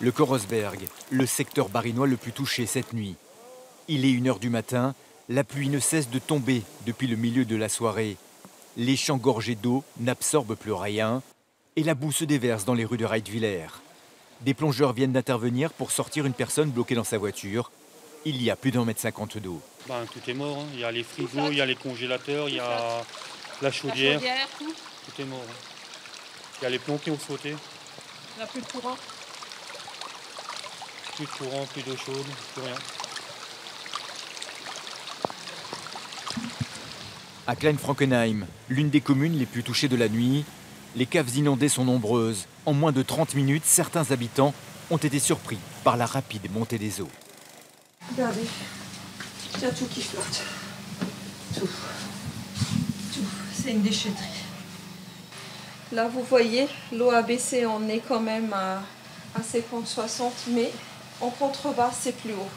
Le Korosberg, le secteur barinois le plus touché cette nuit. Il est 1 h du matin, la pluie ne cesse de tomber depuis le milieu de la soirée. Les champs gorgés d'eau n'absorbent plus rien et la boue se déverse dans les rues de Reitwiller. Des plongeurs viennent d'intervenir pour sortir une personne bloquée dans sa voiture. Il y a plus d'1,50 m d'eau. Tout est mort, hein. Il y a les frigos, il y a les congélateurs, il y a la chaudière. Tout est mort. Il y a les plombs qui ont sauté. Il n'y a plus de courant. Plus de courant, plus d'eau chaude, plus rien. À Klein-Frankenheim, l'une des communes les plus touchées de la nuit, les caves inondées sont nombreuses. En moins de 30 minutes, certains habitants ont été surpris par la rapide montée des eaux. Regardez, il y a tout qui flotte. Tout. C'est une déchetterie. Là, vous voyez, l'eau a baissé. On est quand même à 50-60, mais en contrebas, c'est plus haut.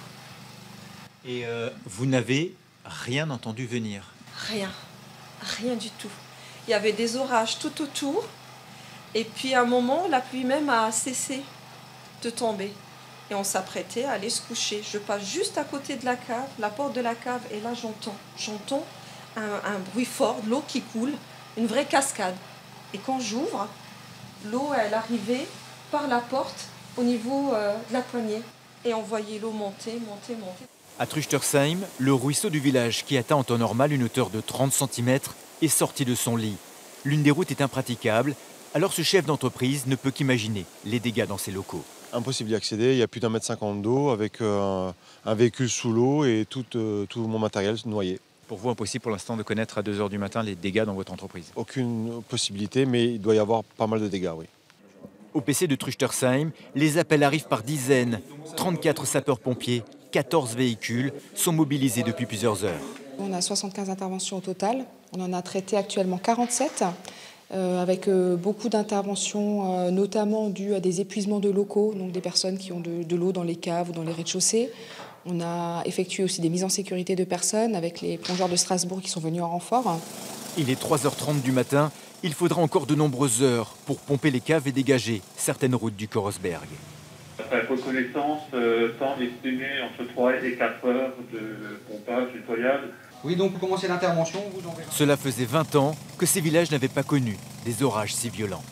Et vous n'avez rien entendu venir? Rien du tout. Il y avait des orages tout autour. Et puis, à un moment, la pluie même a cessé de tomber. Et on s'apprêtait à aller se coucher. Je passe juste à côté de la cave, la porte de la cave, et là, j'entends un bruit fort, de l'eau qui coule, une vraie cascade. Et quand j'ouvre, l'eau, elle arrivait par la porte au niveau de la poignée. Et on voyait l'eau monter. À Trüchtersheim, le ruisseau du village, qui atteint en temps normal une hauteur de 30 cm, est sorti de son lit. L'une des routes est impraticable, alors ce chef d'entreprise ne peut qu'imaginer les dégâts dans ses locaux. Impossible d'y accéder, il y a plus d'1,50 m d'eau avec un véhicule sous l'eau et tout mon matériel noyé. Pour vous, impossible pour l'instant de connaître à 2 h du matin les dégâts dans votre entreprise? Aucune possibilité, mais il doit y avoir pas mal de dégâts, oui. Au PC de Trüchtersheim, les appels arrivent par dizaines. 34 sapeurs-pompiers, 14 véhicules sont mobilisés depuis plusieurs heures. On a 75 interventions au total. On en a traité actuellement 47, avec beaucoup d'interventions, notamment dues à des épuisements de locaux, donc des personnes qui ont de l'eau dans les caves ou dans les rez-de-chaussée. On a effectué aussi des mises en sécurité de personnes avec les plongeurs de Strasbourg qui sont venus en renfort. Il est 3 h 30 du matin. Il faudra encore de nombreuses heures pour pomper les caves et dégager certaines routes du Korosberg. Après reconnaissance, temps estimé entre 3 et 4 heures de pompage, nettoyage. Oui, donc vous commencez l'intervention. Cela faisait 20 ans que ces villages n'avaient pas connu des orages si violents.